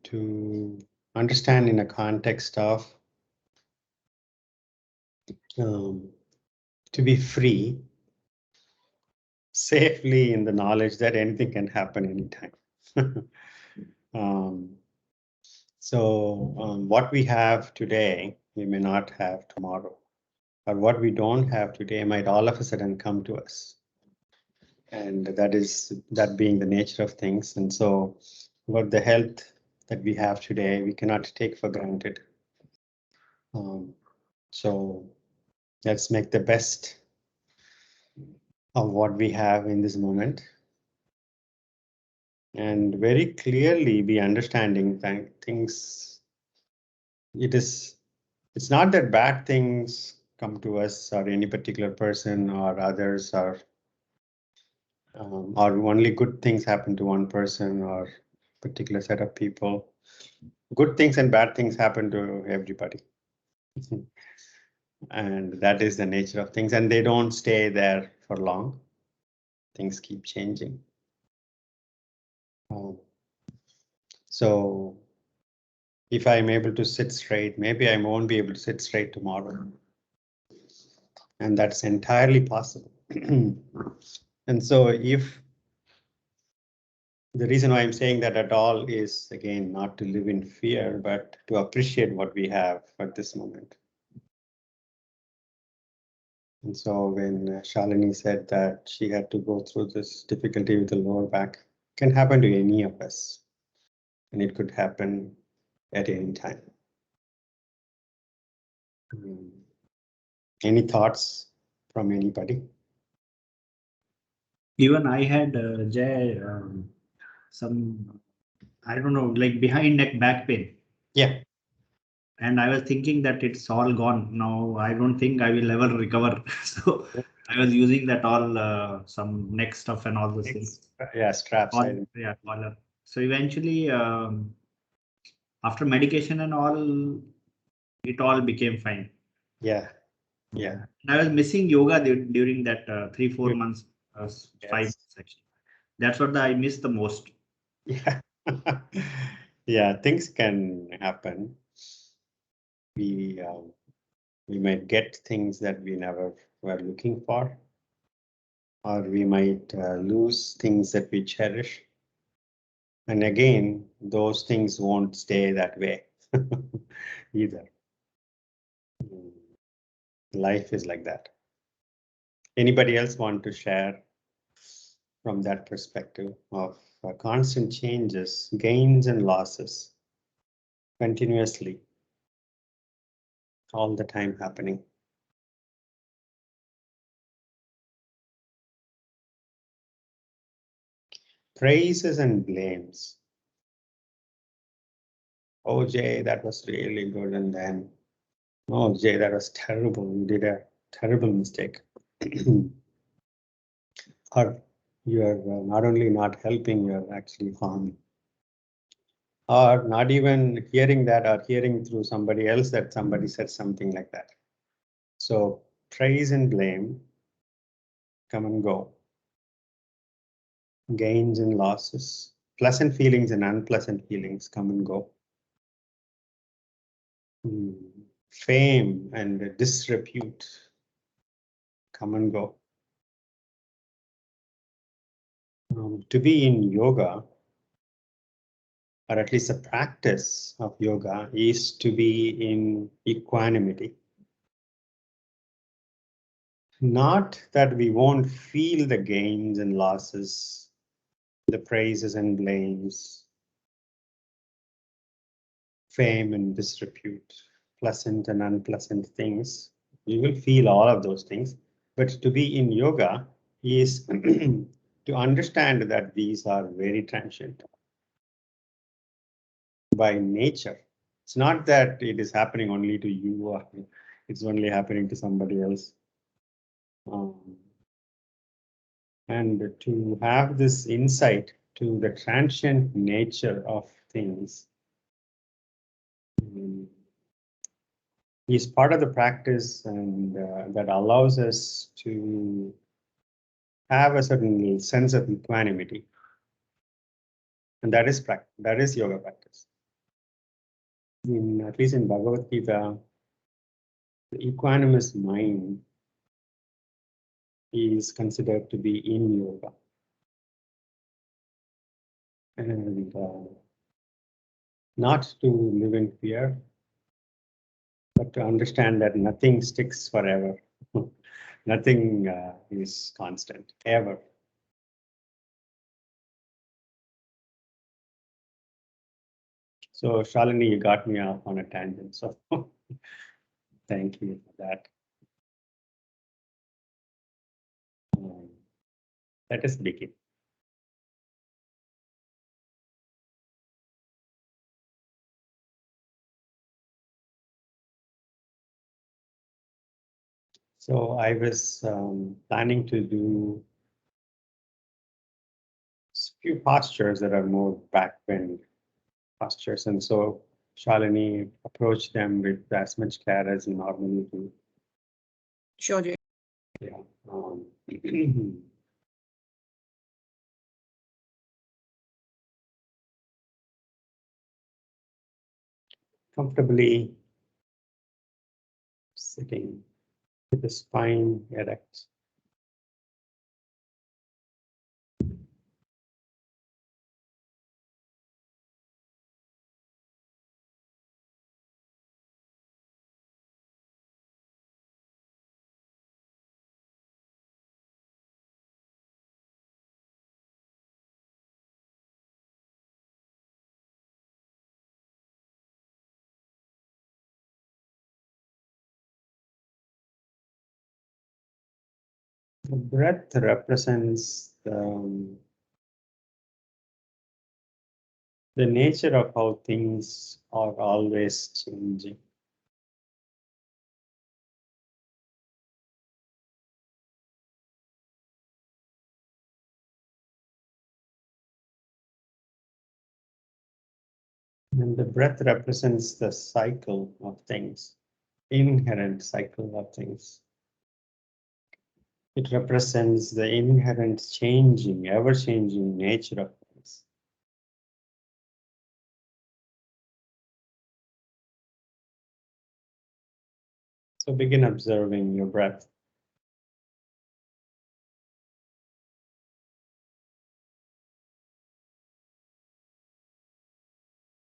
to understand in a context of to be free safely in the knowledge that anything can happen anytime. What we have today, we may not have tomorrow, or what we don't have today might all of a sudden come to us. And that being the nature of things. And so what the health that we have today, we cannot take for granted. So let's make the best of what we have in this moment. And very clearly be understanding that things, it's not that bad things come to us or any particular person or others or only good things happen to one person or particular set of people. Good things and bad things happen to everybody. And that is the nature of things, and they don't stay there for long. Things keep changing. So if I'm able to sit straight, maybe I won't be able to sit straight tomorrow. And that's entirely possible. And so if the reason why I'm saying that at all is, again, not to live in fear, but to appreciate what we have at this moment. And so when Shalini said that she had to go through this difficulty with the lower back, it can happen to any of us. And it could happen at any time. Any thoughts from anybody? Even I had, Jay, some, I don't know, like behind neck back pain. Yeah. And I was thinking that it's all gone. Now I don't think I will ever recover. So I was using that all, some neck stuff and all those things. Yeah, straps. Yeah, collar. So eventually, after medication and all, it all became fine. Yeah. Yeah. I was missing yoga during that 3-4 months, 5 months actually. That's what I missed the most. Yeah. Yeah, things can happen. We might get things that we never were looking for, or we might lose things that we cherish. And again, those things won't stay that way either. Life is like that. Anybody else want to share from that perspective of constant changes, gains and losses, continuously, all the time happening? Praises and blames. Oh, Jay, that was really good. And then, oh, Jay, that was terrible. You did a terrible mistake. Or you're not only not helping, you're actually harming. Or not even hearing that, or hearing through somebody else that somebody said something like that. So praise and blame come and go. Gains and losses, pleasant feelings and unpleasant feelings come and go. Fame and disrepute come and go. To be in yoga, or at least a practice of yoga, is to be in equanimity. Not that we won't feel the gains and losses, the praises and blames, fame and disrepute, pleasant and unpleasant things. We will feel all of those things. But to be in yoga is to understand that these are very transient by nature. It's not that it is happening only to you or it's only happening to somebody else. And to have this insight to the transient nature of things is part of the practice, and that allows us to have a certain sense of equanimity. And that is yoga practice. at least in Bhagavad Gita, the equanimous mind is considered to be in yoga. And not to live in fear, but to understand that nothing sticks forever. Nothing is constant, ever. So, Shalini, you got me off on a tangent. So, thank you for that. Let us begin. So, I was planning to do a few postures that are more backbend postures, and so Shalini approached them with as much care as you normally do. Sure, Jay. Yeah. Comfortably sitting with the spine erect. The breath represents the nature of how things are always changing. And the breath represents the cycle of things, inherent cycle of things. It represents the inherent changing, ever-changing nature of things. So begin observing your breath.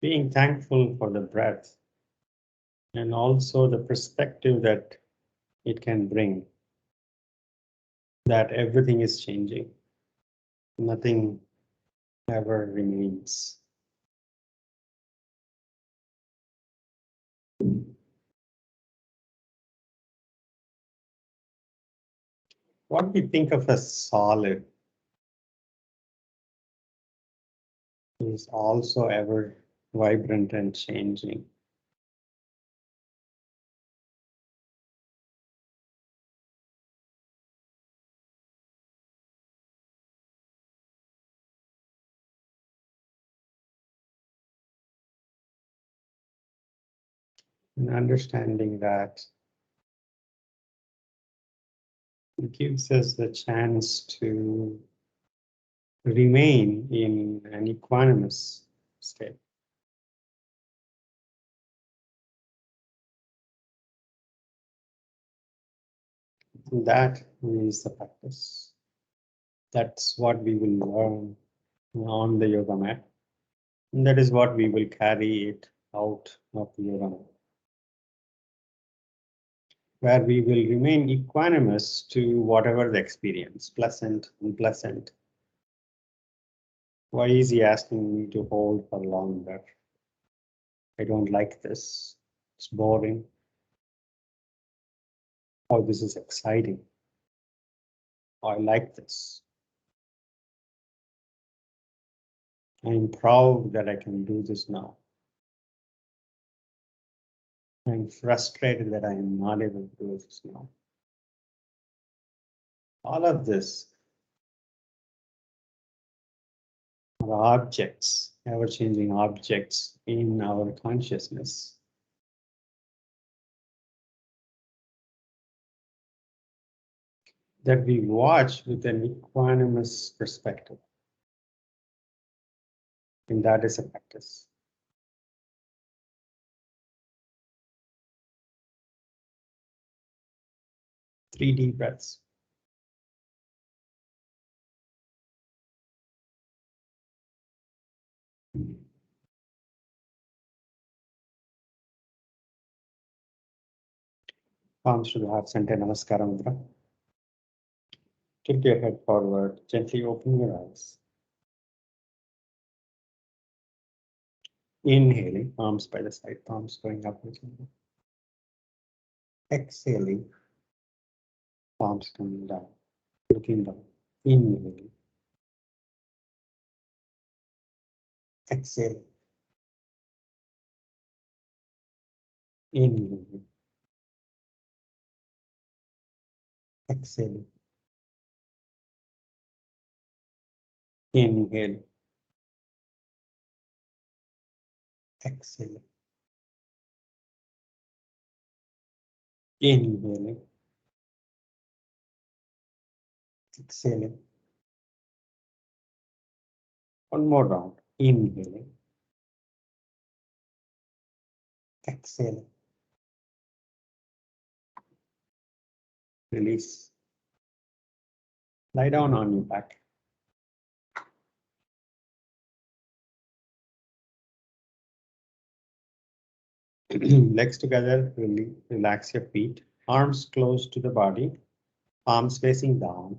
Being thankful for the breath and also the perspective that it can bring, that everything is changing. Nothing ever remains. What we think of as solid is also ever vibrant and changing. And understanding that it gives us the chance to remain in an equanimous state. And that is the practice. That's what we will learn on the yoga mat. And that is what we will carry it out of the yoga mat, where we will remain equanimous to whatever the experience, pleasant, unpleasant. Why is he asking me to hold for longer? I don't like this. It's boring. Oh, this is exciting. Oh, I like this. I'm proud that I can do this now. I'm frustrated that I am not able to do this now. All of this are objects, ever-changing objects in our consciousness. That we watch with an equanimous perspective. And that is a practice. 3 deep breaths. Palms to the heart center, Namaskar Mudra. Tilt your head forward, gently open your eyes. Inhaling, palms by the side, palms going up. Exhaling, palms coming down, looking down. Inhaling. Exhaling. Inhaling. Exhaling. Inhale. Exhaling. Inhaling. Exhaling. One more round. Inhaling. Exhaling. Release. Lie down on your back. Legs together, really relax your feet. Arms close to the body, palms facing down.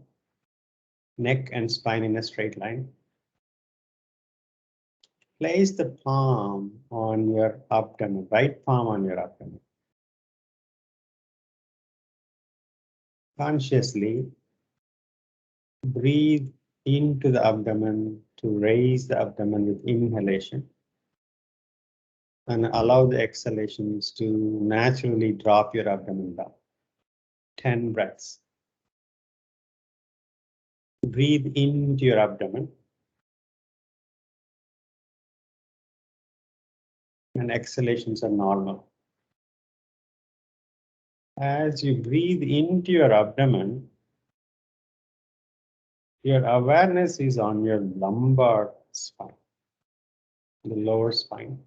Neck and spine in a straight line. Place the palm on your abdomen, right palm on your abdomen. Consciously breathe into the abdomen to raise the abdomen with inhalation. And allow the exhalations to naturally drop your abdomen down. 10 breaths. Breathe into your abdomen. And exhalations are normal. As you breathe into your abdomen, your awareness is on your lumbar spine, the lower spine.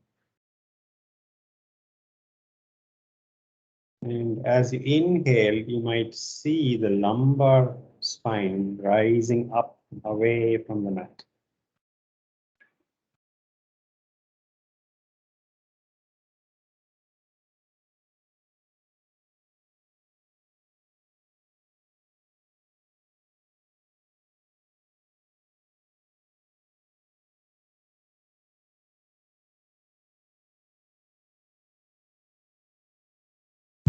And as you inhale, you might see the lumbar spine rising up away from the mat.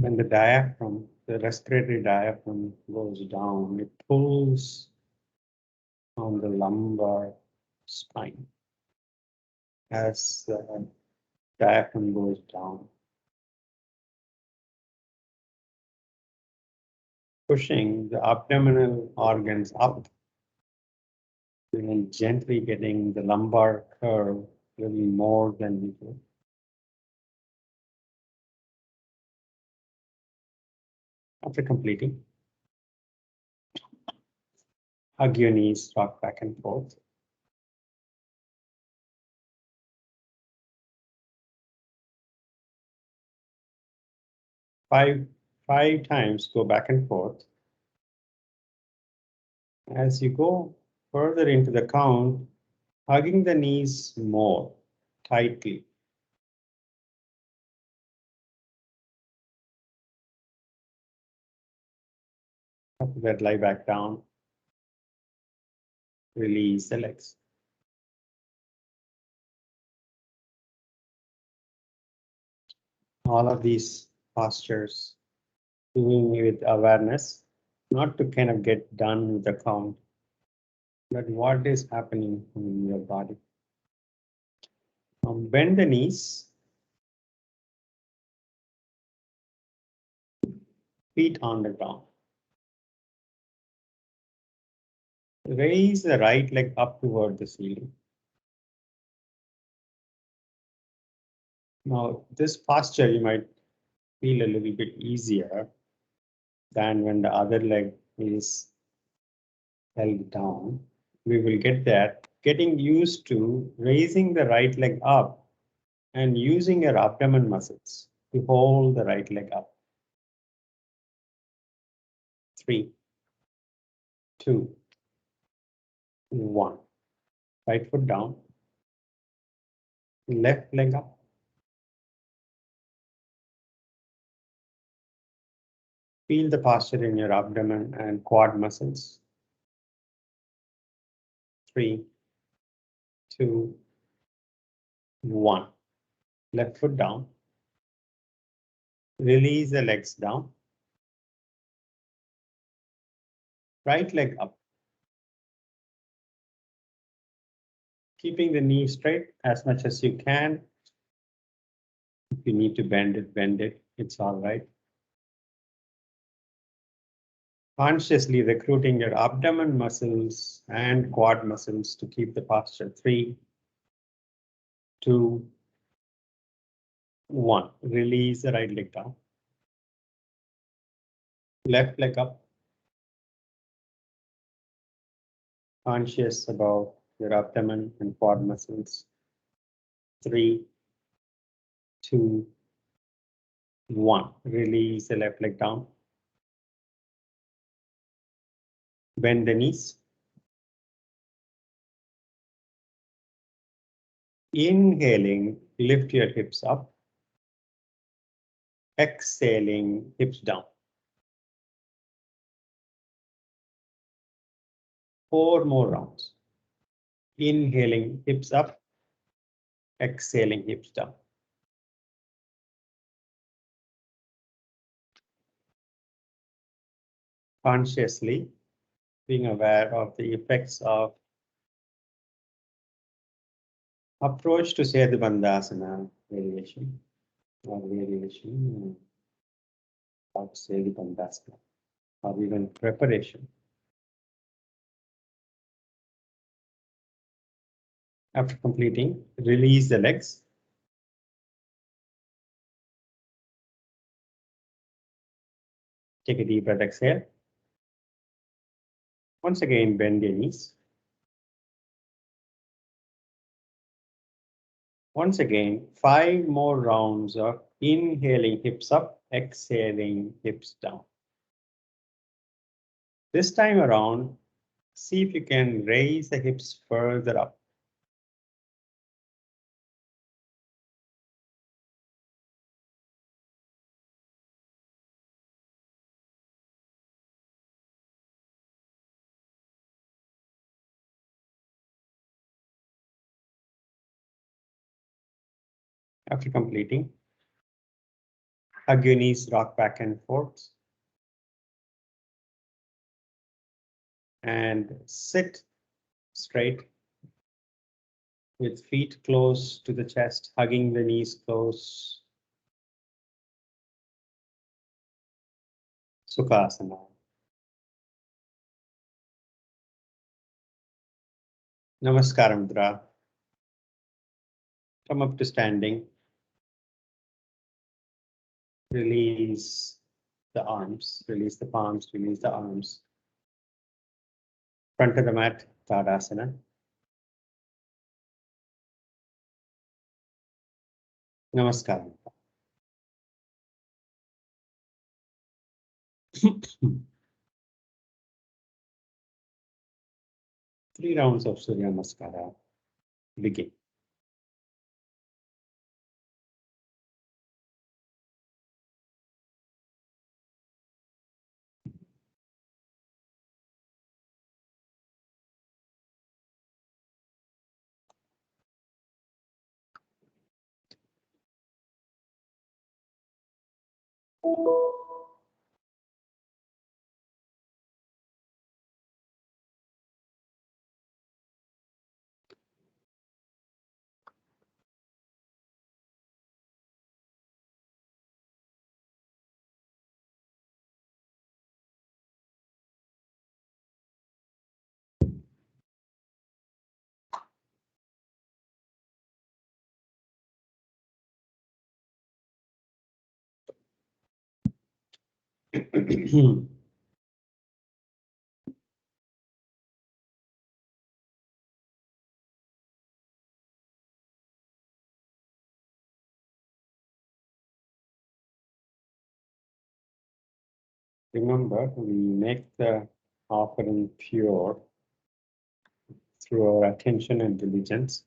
When the diaphragm, the respiratory diaphragm goes down, it pulls on the lumbar spine as the diaphragm goes down. Pushing the abdominal organs up and gently getting the lumbar curve a little more than before. After completing, hug your knees, rock back and forth. Five times go back and forth. As you go further into the count, hugging the knees more tightly. After that, lie back down. Release the legs. All of these postures, doing with awareness, not to kind of get done with the count, but what is happening in your body. Bend the knees, feet on the ground. Raise the right leg up toward the ceiling. Now, this posture you might feel a little bit easier than when the other leg is held down. We will get that. Getting used to raising the right leg up and using your abdomen muscles to hold the right leg up. 3, 2, 1. Right foot down. Left leg up. Feel the posture in your abdomen and quad muscles. 3, 2, 1. Left foot down. Release the legs down. Right leg up. Keeping the knee straight as much as you can. If you need to bend it, bend it. It's all right. Consciously recruiting your abdomen muscles and quad muscles to keep the posture. 3, 2, 1. Release the right leg down. Left leg up. Conscious about your abdomen and quad muscles. 3, 2, 1. Release the left leg down. Bend the knees. Inhaling, lift your hips up. Exhaling, hips down. 4 more rounds. Inhaling, hips up. Exhaling, hips down. Consciously being aware of the effects of approach to sethu bandhasana variation or variation of sethu bandhasana or even preparation. After completing, release the legs. Take a deep breath, exhale. Once again, bend your knees. Once again, 5 more rounds of inhaling hips up, exhaling hips down. This time around, see if you can raise the hips further up. After completing, hug your knees, rock back and forth. And sit straight with feet close to the chest, hugging the knees close. Sukhasana. Namaskar mudra. Come up to standing. Release the arms, release the palms, release the arms. Front of the mat, Tadasana. Namaskar. 3 rounds of Surya Namaskar. Begin. Remember, we make the offering pure through our attention and diligence.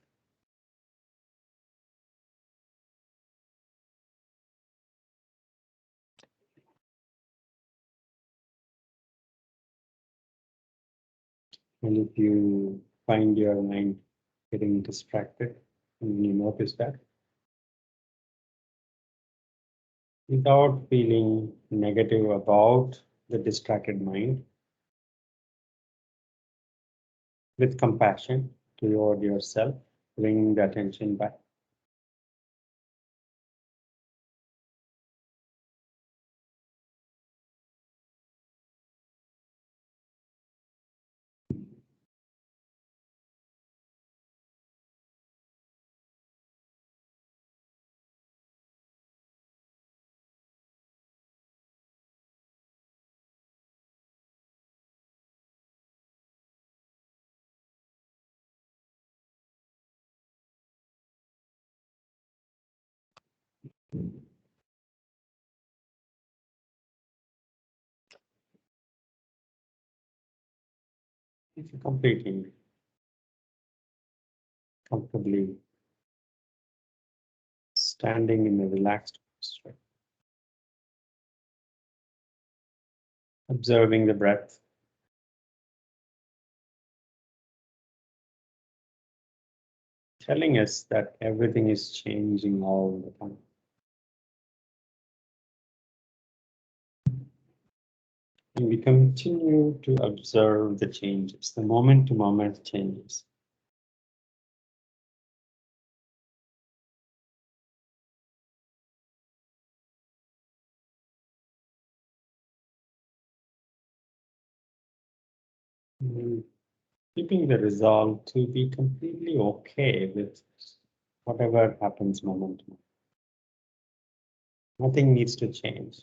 And if you find your mind getting distracted, and you notice that, without feeling negative about the distracted mind, with compassion toward yourself, bring the attention back. If you're completely comfortably standing in a relaxed posture, observing the breath, telling us that everything is changing all the time. And we continue to observe the changes, the moment to moment changes. Mm, keeping the resolve to be completely okay with whatever happens moment to moment. Nothing needs to change.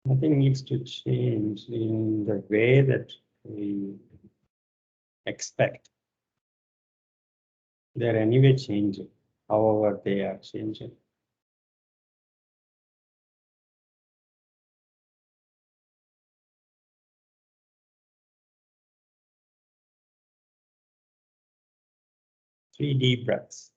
Nothing needs to change in the way that we expect. They're anyway changing, however they are changing. Three deep breaths.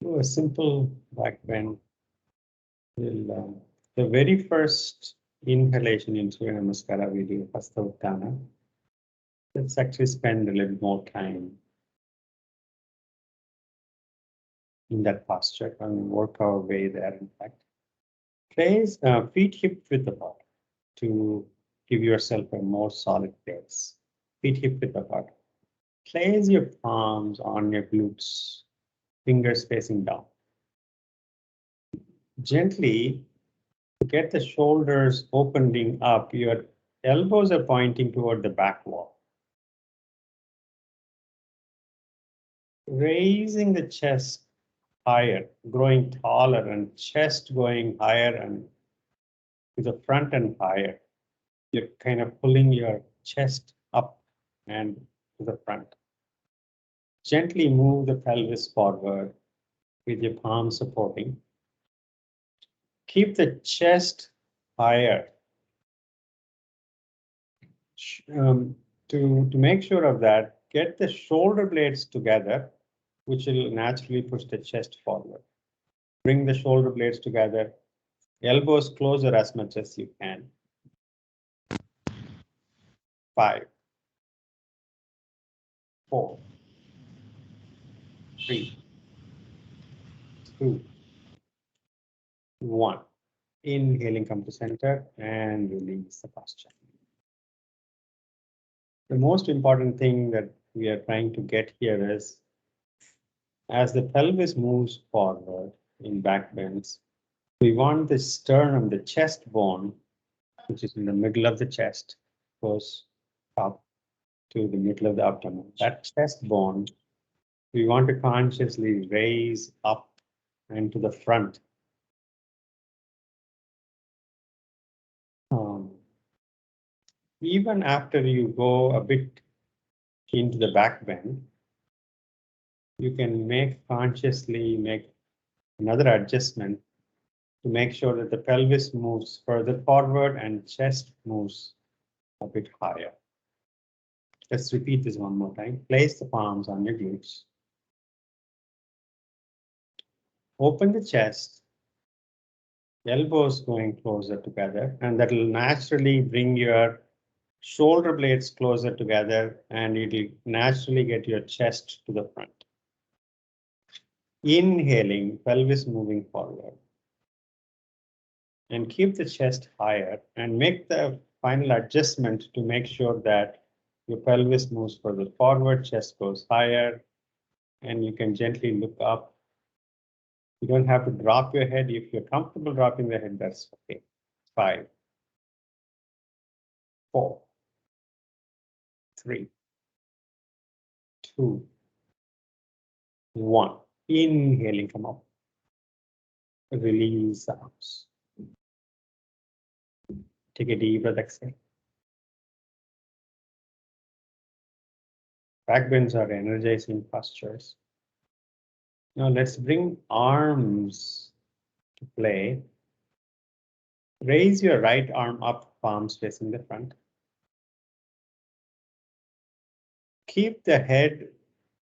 Do a simple back bend. The very first inhalation in Surya Namaskar we do Asta. Let's actually spend a little more time in that posture and work our way there. In fact, place feet hip width apart to give yourself a more solid base. Feet hip width apart. Place your palms on your glutes, fingers facing down. Gently get the shoulders opening up. Your elbows are pointing toward the back wall. Raising the chest higher, growing taller, and chest going higher and to the front and higher. You're kind of pulling your chest up and to the front. Gently move the pelvis forward with your palms supporting. Keep the chest higher. To make sure of that, get the shoulder blades together, which will naturally push the chest forward. Bring the shoulder blades together, elbows closer as much as you can. 5, 4, 3, 2, 1. Inhaling, come to center and release the posture. The most important thing that we are trying to get here is as the pelvis moves forward in back bends, we want the sternum, the chest bone, which is in the middle of the chest, goes up to the middle of the abdomen. That chest bone, we want to consciously raise up and to the front. Even after you go a bit into the back bend, you can consciously make another adjustment to make sure that the pelvis moves further forward and chest moves a bit higher. Let's repeat this one more time. Place the palms on your glutes. Open the chest, elbows going closer together, and that will naturally bring your shoulder blades closer together, and it will naturally get your chest to the front. Inhaling, pelvis moving forward. And keep the chest higher and make the final adjustment to make sure that your pelvis moves further forward, chest goes higher, and you can gently look up. You don't have to drop your head. If you're comfortable dropping the head, that's okay. 5, 4, 3, 2, 1. Inhaling, come up. Release the arms. Take a deep breath, exhale. Back bends are energizing postures. Now let's bring arms to play. Raise your right arm up, palms facing the front. Keep the head,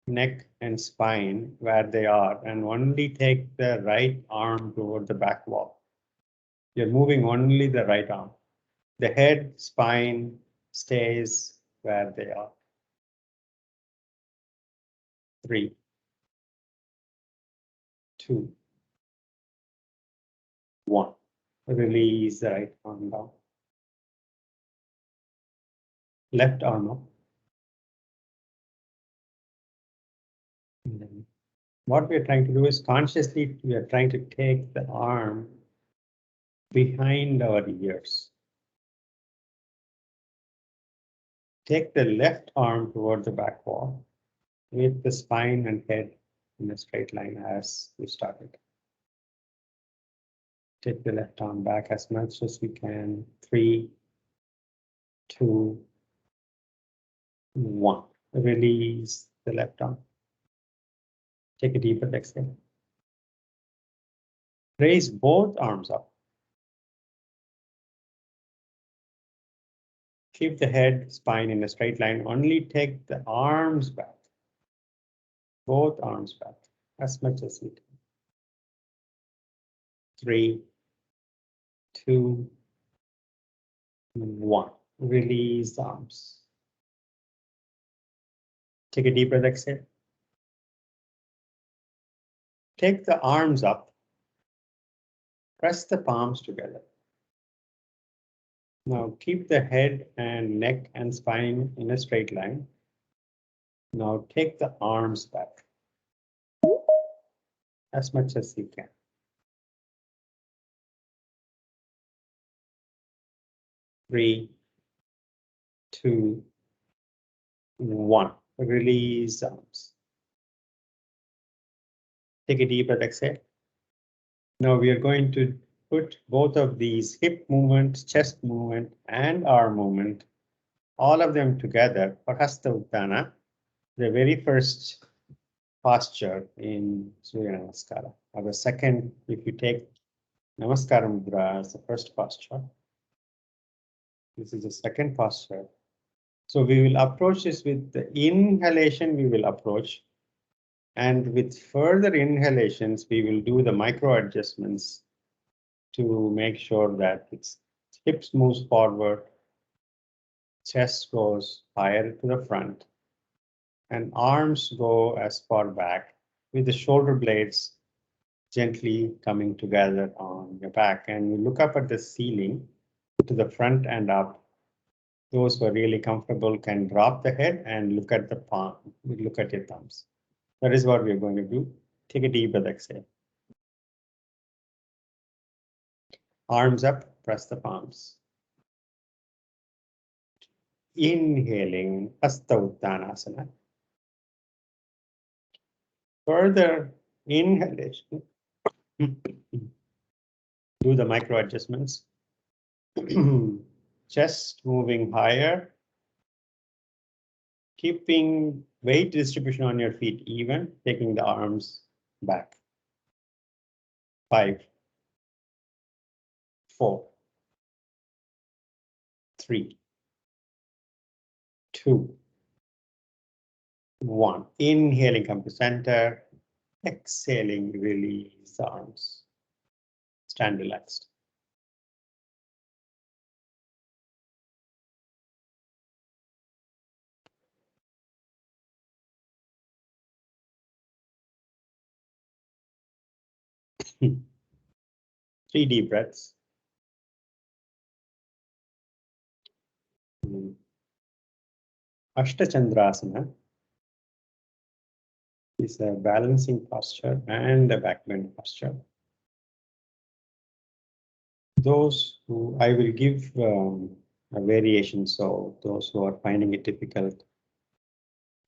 neck, and spine where they are, and only take the right arm toward the back wall. You're moving only the right arm. The head, spine stays where they are. 3, 2, 1. Release the right arm down. Left arm up. And then what we're trying to do is consciously, we are trying to take the arm behind our ears. Take the left arm toward the back wall with the spine and head in a straight line as we started. Take the left arm back as much as we can. 3, 2, 1. Release the left arm. Take a deep breath, exhale. Raise both arms up. Keep the head, spine in a straight line. Only take the arms back. Both arms back as much as we can. 3, 2, 1. Release the arms. Take a deep breath, exhale. Take the arms up. Press the palms together. Now keep the head and neck and spine in a straight line. Now take the arms back as much as you can. 3, 2, 1. Release arms. Take a deep breath, exhale. Now we are going to put both of these hip movement, chest movement, and arm movement, all of them together for Hasta Uttana, the very first posture in Surya Namaskar. Or the second, if you take Namaskar Mudra as the first posture, this is the second posture. So we will approach this with the inhalation, we will approach. And with further inhalations, we will do the micro adjustments to make sure that its hips moves forward, chest goes higher to the front, and arms go as far back with the shoulder blades gently coming together on your back. And you look up at the ceiling to the front and up. Those who are really comfortable can drop the head and look at the palm, look at your thumbs. That is what we're going to do. Take a deep breath, exhale. Arms up, press the palms. Inhaling, Asta Uttanasana. Further inhalation, Do the micro adjustments. Chest moving higher. Keeping weight distribution on your feet even, taking the arms back. 5, 4, 3, 2, 1. Inhaling, come to center. Exhaling, release the arms. Stand relaxed. Three deep breaths. Asta chandrasana is a balancing posture and a backbend posture. Those who I will give a variation, so those who are finding it difficult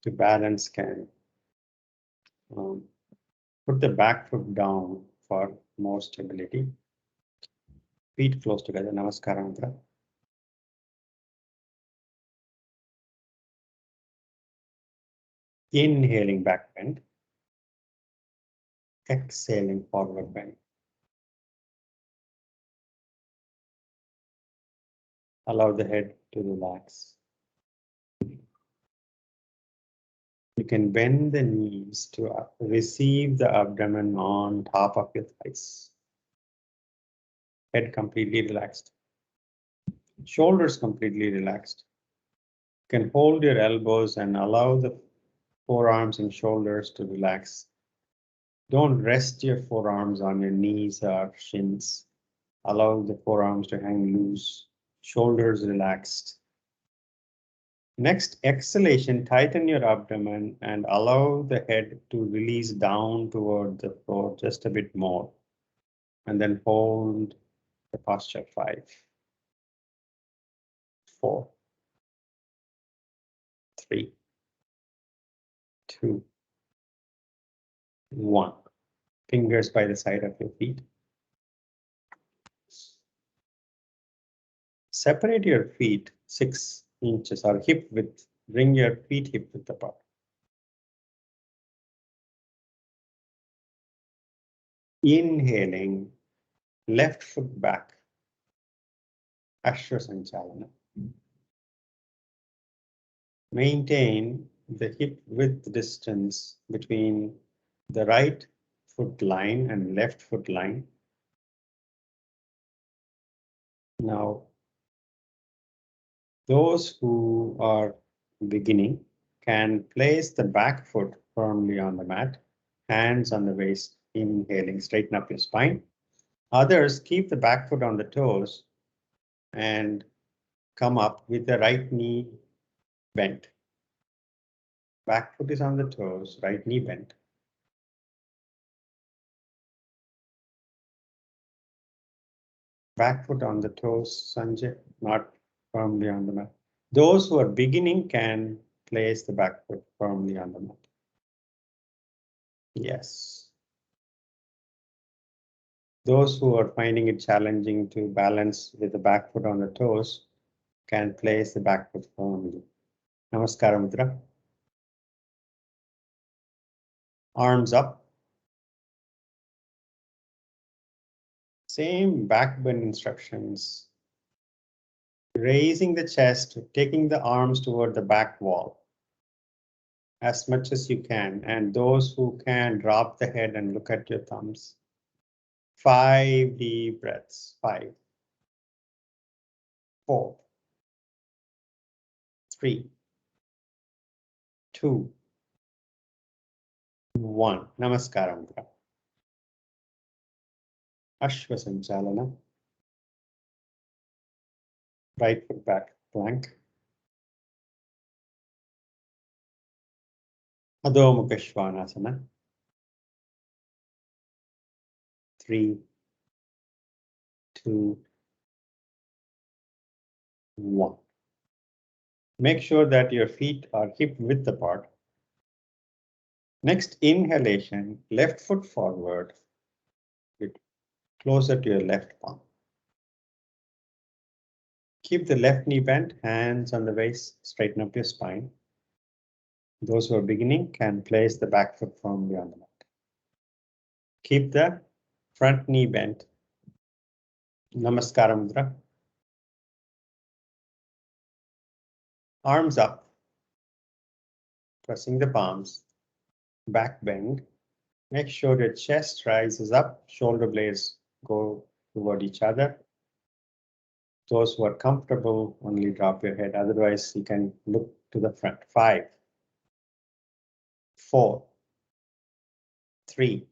to balance can put the back foot down for more stability. Feet close together, Namaskar mantra. Inhaling back bend. Exhaling forward bend. Allow the head to relax. You can bend the knees to receive the abdomen on top of your thighs. Head completely relaxed. Shoulders completely relaxed. You can hold your elbows and allow the forearms and shoulders to relax. Don't rest your forearms on your knees or shins. Allow the forearms to hang loose, shoulders relaxed. Next exhalation, tighten your abdomen and allow the head to release down toward the floor just a bit more. And then hold the posture. 5, 4, 3, 2, 1. Fingers by the side of your feet. Separate your feet 6 inches or hip width. Bring your feet hip width apart. Inhaling, left foot back. Ashwasanchalana. Maintain the hip width distance between the right foot line and left foot line. Now, those who are beginning can place the back foot firmly on the mat, hands on the waist, inhaling, straighten up your spine. Others keep the back foot on the toes and come up with the right knee bent. Back foot is on the toes, right knee bent. Back foot on the toes, Sanjay, not firmly on the mat. Those who are beginning can place the back foot firmly on the mat. Yes. Those who are finding it challenging to balance with the back foot on the toes can place the back foot firmly. Namaskar mudra. Arms up. Same back bend instructions. Raising the chest, taking the arms toward the back wall as much as you can. And those who can, drop the head and look at your thumbs. 5 deep breaths. 5, 4, 3, 2, 1. Namaskar mudra. Ashwasanchalana. Right foot back plank. Adho Mukha Svanasana. 3, 2, 1. Make sure that your feet are hip width apart. Next inhalation, left foot forward with closer to your left palm. Keep the left knee bent, hands on the waist, straighten up your spine. Those who are beginning can place the back foot firmly on the mat. Keep the front knee bent. Namaskar mudra. Arms up, pressing the palms, back bend. Make sure your chest rises up, shoulder blades go toward each other. Those who are comfortable, only drop your head. Otherwise, you can look to the front. 5, 4, 3,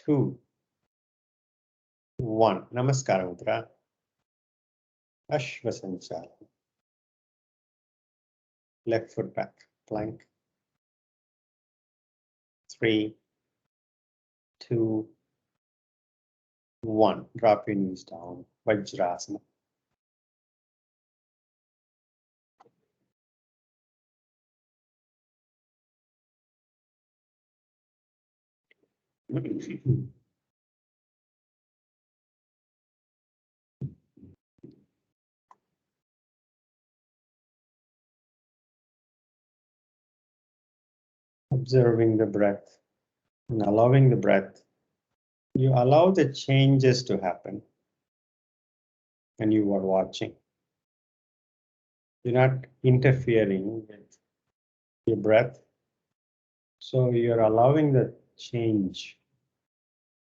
2, 1. Namaskar mudra. Ashvasanchala. Left foot back, plank. 3, 2, 1. Drop your knees down. Vajrasana. Observing the breath and allowing the breath. You allow the changes to happen when you are watching. You're not interfering with your breath. So you're allowing the change,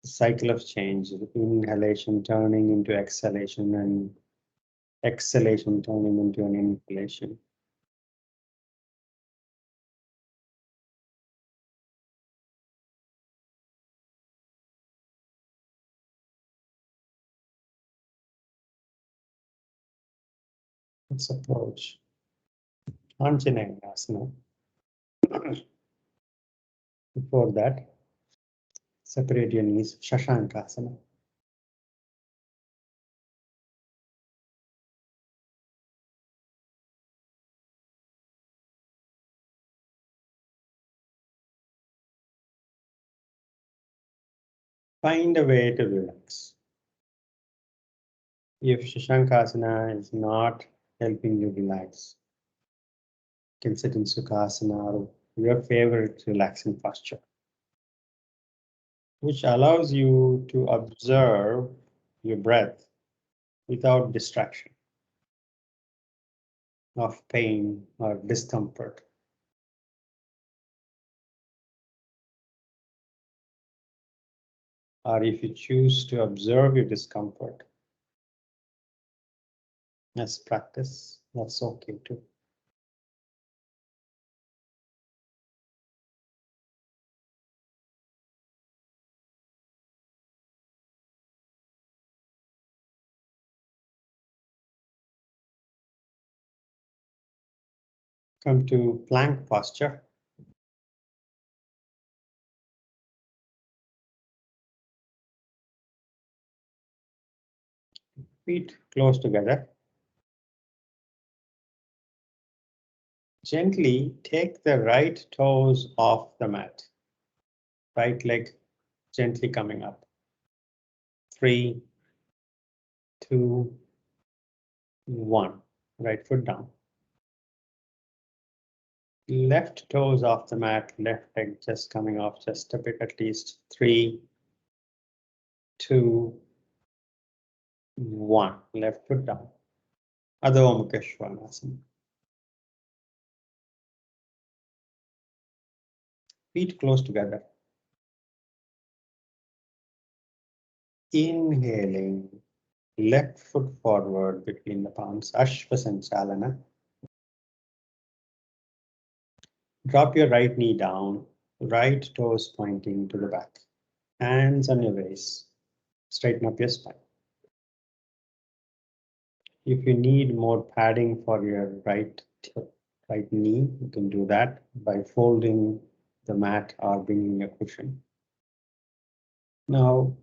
the cycle of change, inhalation turning into exhalation and exhalation turning into an inhalation. Let's approach Anjeneyasana. Before that, separate your knees, Shashankasana. Find a way to relax. If Shashankasana is not helping you relax, you can sit in Sukhasana or your favorite relaxing posture, which allows you to observe your breath without distraction of pain or discomfort. Or if you choose to observe your discomfort as practice, that's okay too. Come to plank posture. Feet close together. Gently take the right toes off the mat. Right leg gently coming up. 3, 2, 1. Right foot down. Left toes off the mat, left leg just coming off just a bit at least. 3, 2, 1. Left foot down. Adho Mukha Svanasana. Feet close together. Inhaling, left foot forward between the palms, Ashvasanchalana. Drop your right knee down, right toes pointing to the back. Hands on your waist, straighten up your spine. If you need more padding for your right knee, you can do that by folding the mat or bringing a cushion. Now,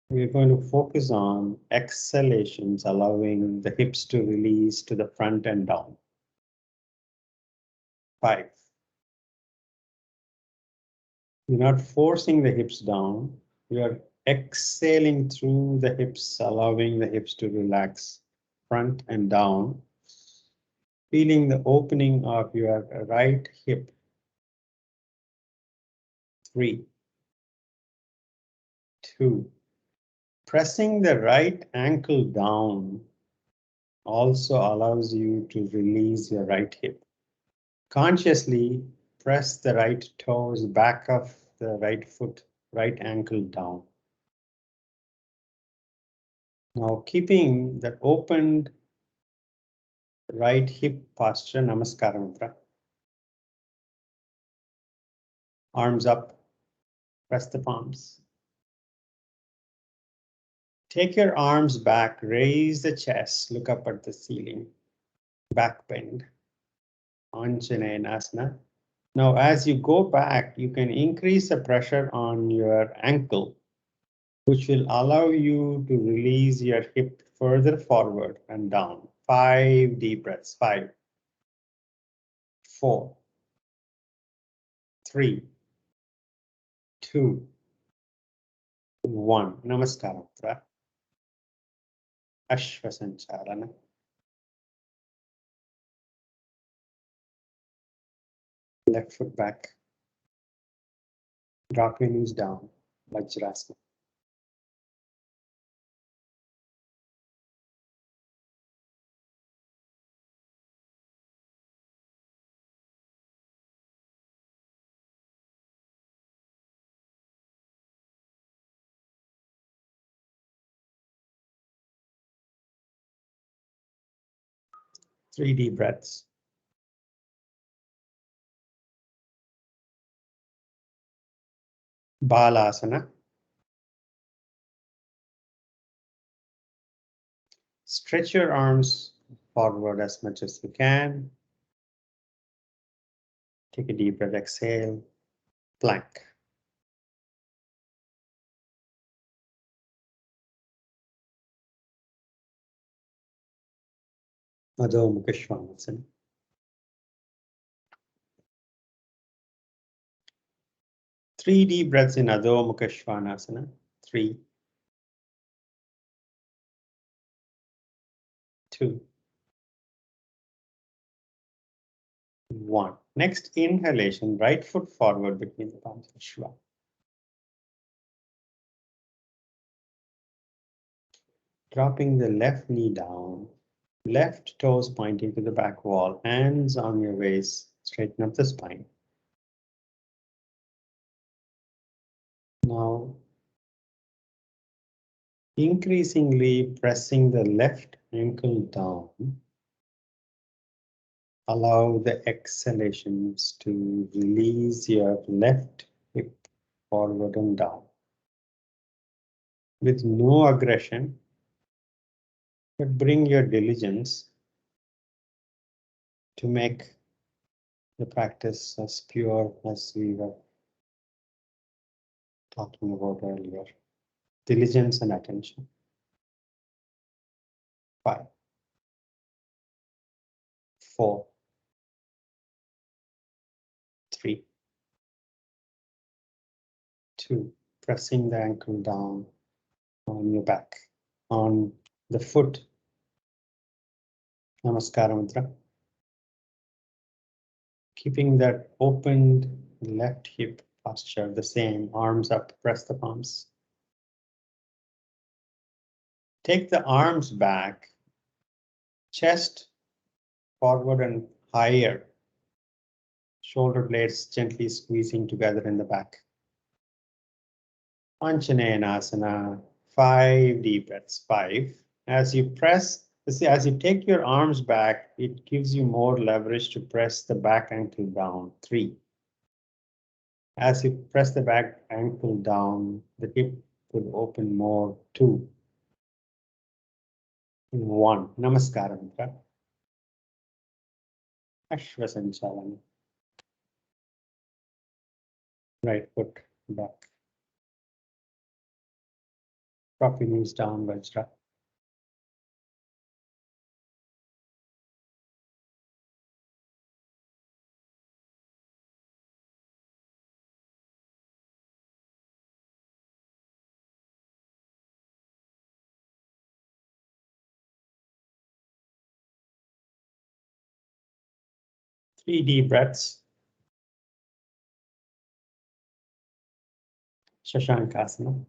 we're going to focus on exhalations, allowing the hips to release to the front and down. 5. You're not forcing the hips down. You are exhaling through the hips, allowing the hips to relax front and down. Feeling the opening of your right hip. 3, 2. Pressing the right ankle down also allows you to release your right hip. Consciously press the right toes back of the right foot, right ankle down. Now keeping that opened right hip posture, Namaskar Mudra. Arms up, press the palms. Take your arms back, raise the chest, look up at the ceiling. Back bend. Anjeneyasana. Now, as you go back, you can increase the pressure on your ankle, which will allow you to release your hip further forward and down. 5 deep breaths. 5, 4, 3, 2, 1. Namaskar. Ashvasancharana. Left foot back. Drop your knees down. Vajrasana. Three deep breaths. Balasana. Stretch your arms forward as much as you can. Take a deep breath, exhale, plank. Adho Mukha Svanasana. 3 deep breaths in Adho Mukha Svanasana. 3, 2, 1. Next inhalation, right foot forward between the palms. Shva. Dropping the left knee down, left toes pointing to the back wall, hands on your waist, straighten up the spine. Now, increasingly pressing the left ankle down, allow the exhalations to release your left hip forward and down. With no aggression, but bring your diligence to make the practice as pure as we were talking about earlier. Diligence and attention. 5, 4, 3, 2. Pressing the ankle down on your back, on the foot. Namaskar Mudra. Keeping that opened left hip posture the same, arms up, press the palms. Take the arms back, chest forward and higher. Shoulder blades gently squeezing together in the back. Anjeneyasana, 5 deep breaths. 5. As you press, as you take your arms back, it gives you more leverage to press the back ankle down. 3. As you press the back ankle down, the hip will open more. 2, 1. Namaskar Mudra. Ashvasanchalana. Right foot back. Drop your knees down, Vajra. 3 deep breaths. Shashankasana.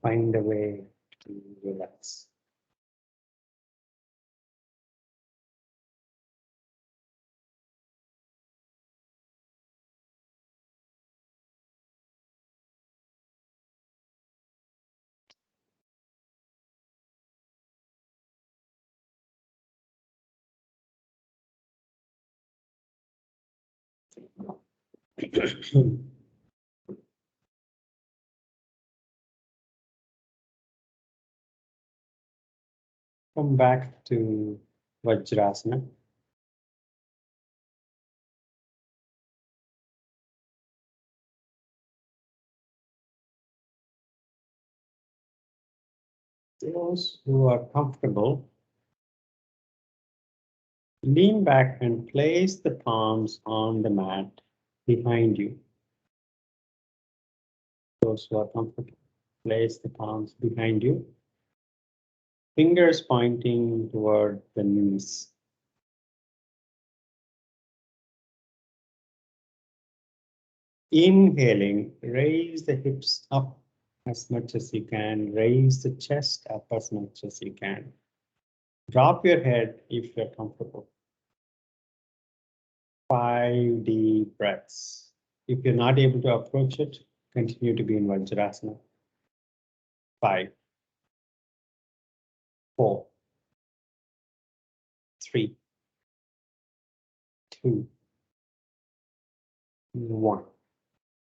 Find a way to relax. Come back to Vajrasana. Those who are comfortable, lean back and place the palms on the mat behind you. Those who are comfortable, place the palms behind you. Fingers pointing toward the knees. Inhaling, raise the hips up as much as you can. Raise the chest up as much as you can. Drop your head if you're comfortable. 5 deep breaths. If you're not able to approach it, continue to be in Vajrasana. 5, 4, 3, 2, 1.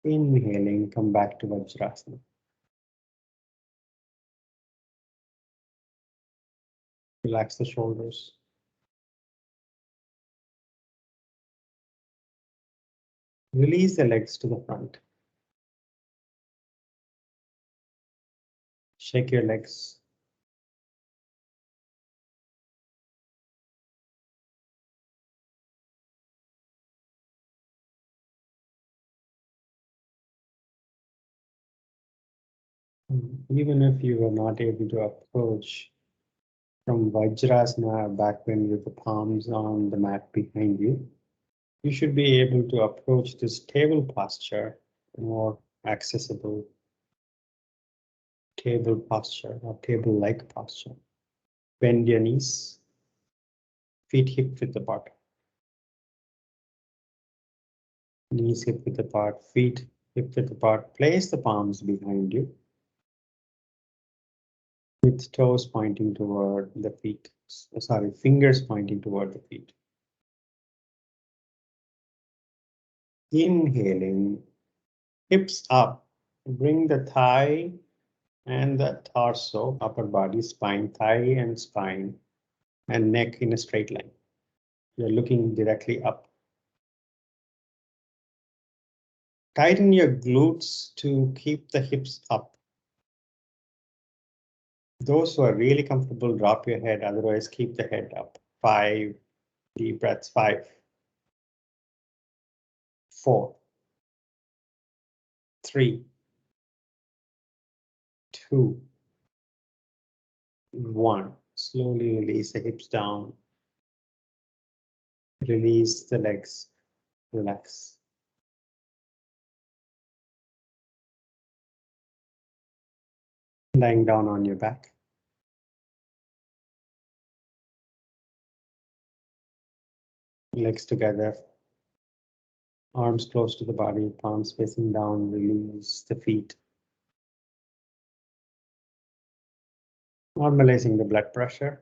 Inhaling, come back to Vajrasana. Relax the shoulders. Release the legs to the front. Shake your legs. Even if you were not able to approach from Vajrasana, backbend with the palms on the mat behind you, you should be able to approach this table posture, more accessible table posture or table-like posture. Bend your knees, feet hip width apart. Knees hip width apart, feet hip width apart. Place the palms behind you, with toes pointing toward the feet. Sorry, fingers pointing toward the feet. Inhaling, hips up, bring the thigh and the torso, upper body, spine, thigh and spine, and neck in a straight line. You're looking directly up. Tighten your glutes to keep the hips up. Those who are really comfortable, drop your head, otherwise keep the head up. 5 deep breaths, 5, 4, 3, 2, 1. Slowly release the hips down. Release the legs, relax. Lying down on your back. Legs together. Arms close to the body, palms facing down, release the feet. Normalizing the blood pressure.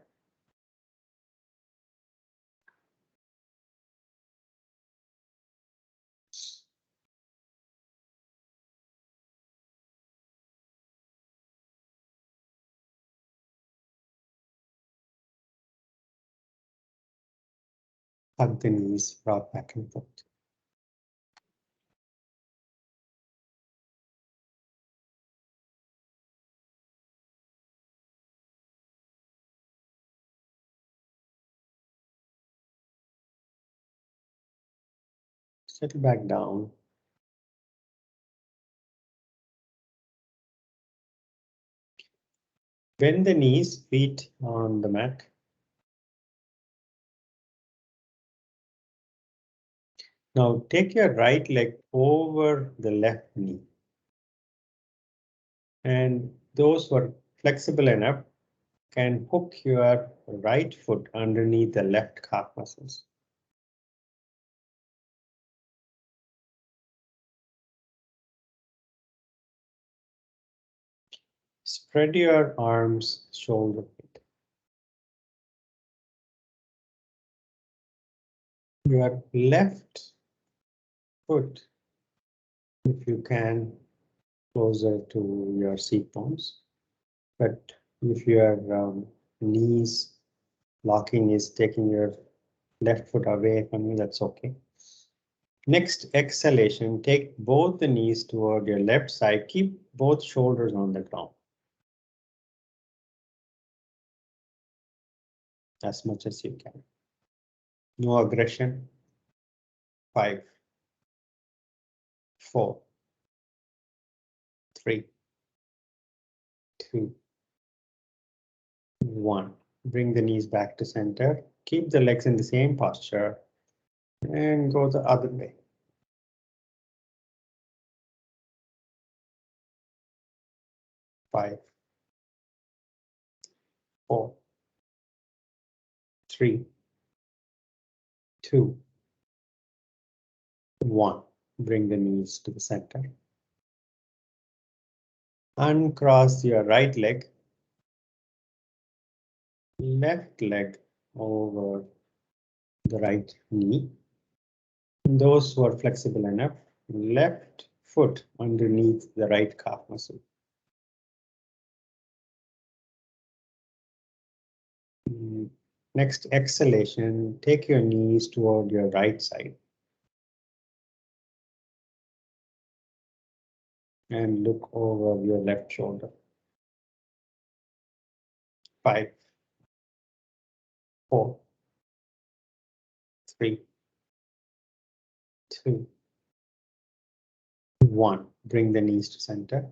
Hug the knees, rock back and forth. Settle back down. Bend the knees, feet on the mat. Now take your right leg over the left knee. And those who are flexible enough can hook your right foot underneath the left calf muscles. Spread your arms shoulder width. Your left foot, if you can, closer to your seat bones. But if your knees locking is taking your left foot away from you, that's okay. Next exhalation, take both the knees toward your left side. Keep both shoulders on the ground as much as you can. No aggression. 5, 4, 3, 2, 1. Bring the knees back to center. Keep the legs in the same posture and go the other way. 5, 4, 3, 2, 1. Bring the knees to the center. Uncross your right leg. Left leg over the right knee. Those who are flexible enough, left foot underneath the right calf muscle. Next exhalation, take your knees toward your right side. And look over your left shoulder. 5, 4, 3, 2, 1. Bring the knees to center.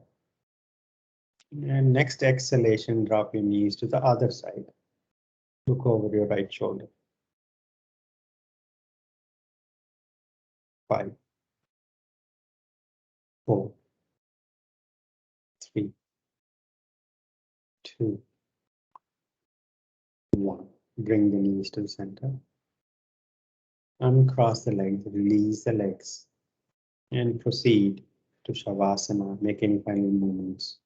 And next exhalation, drop your knees to the other side. Look over your right shoulder. 5, 4, 3, 2, 1. Bring the knees to the center. Uncross the legs, release the legs, and proceed to Shavasana. Make any final movements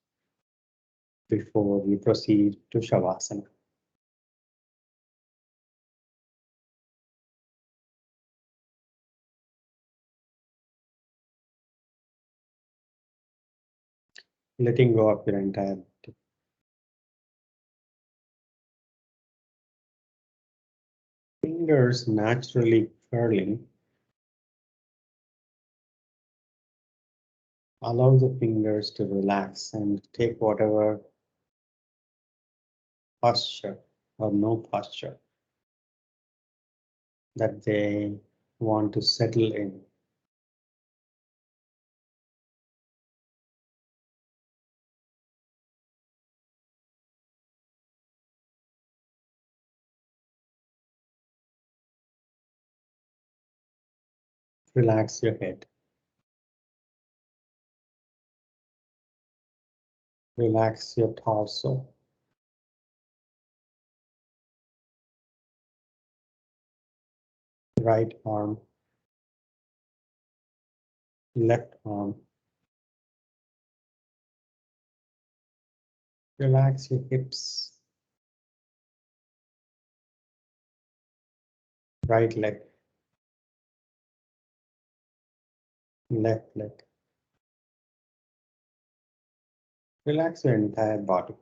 before we proceed to Shavasana. Letting go of your entire body. Fingers naturally curling. Allow the fingers to relax and take whatever posture or no posture that they want to settle in. Relax your head. Relax your torso. Right arm, left arm. Relax your hips. Right leg, left leg. Relax your entire body.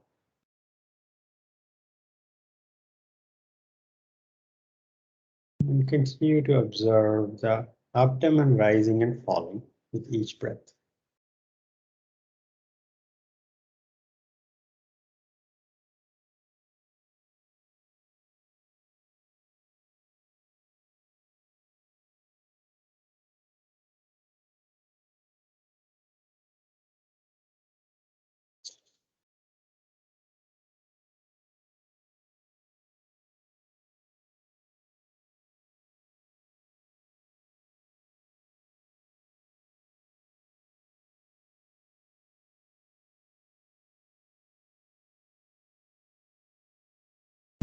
And continue to observe the abdomen rising and falling with each breath.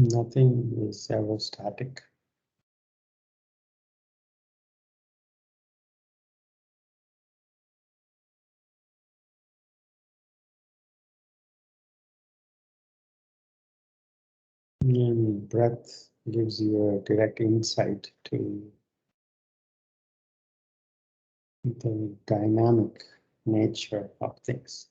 Nothing is ever static. And breath gives you a direct insight to the dynamic nature of things.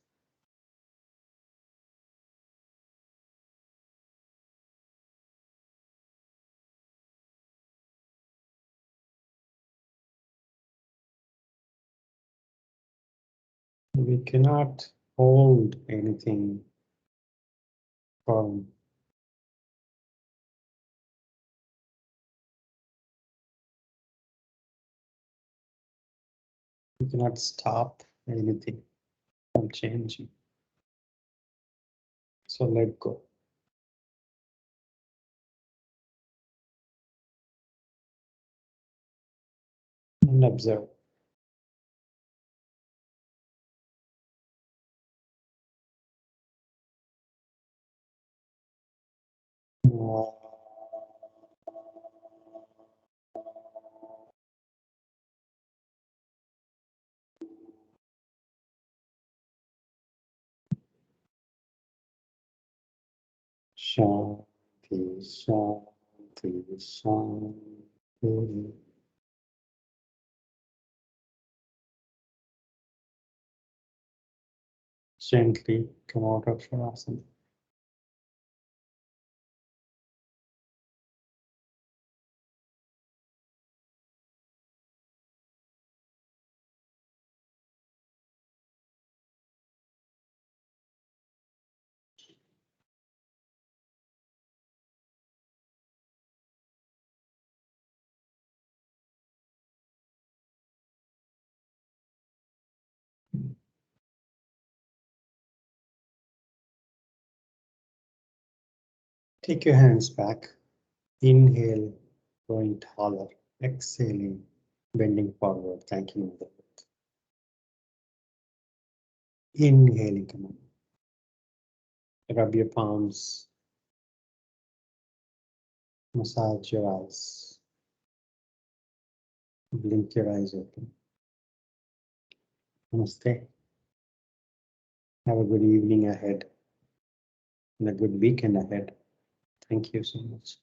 We cannot hold anything firm. We cannot stop anything from changing. So let go. And observe. Shanti, Shanti, Shanti. Gently come out of Shavasana. Take your hands back. Inhale, going taller. Exhaling, bending forward, thanking Mother Earth. Inhaling, come on. Rub your palms. Massage your eyes. Blink your eyes open. Namaste. Have a good evening ahead and a good weekend ahead. Thank you so much.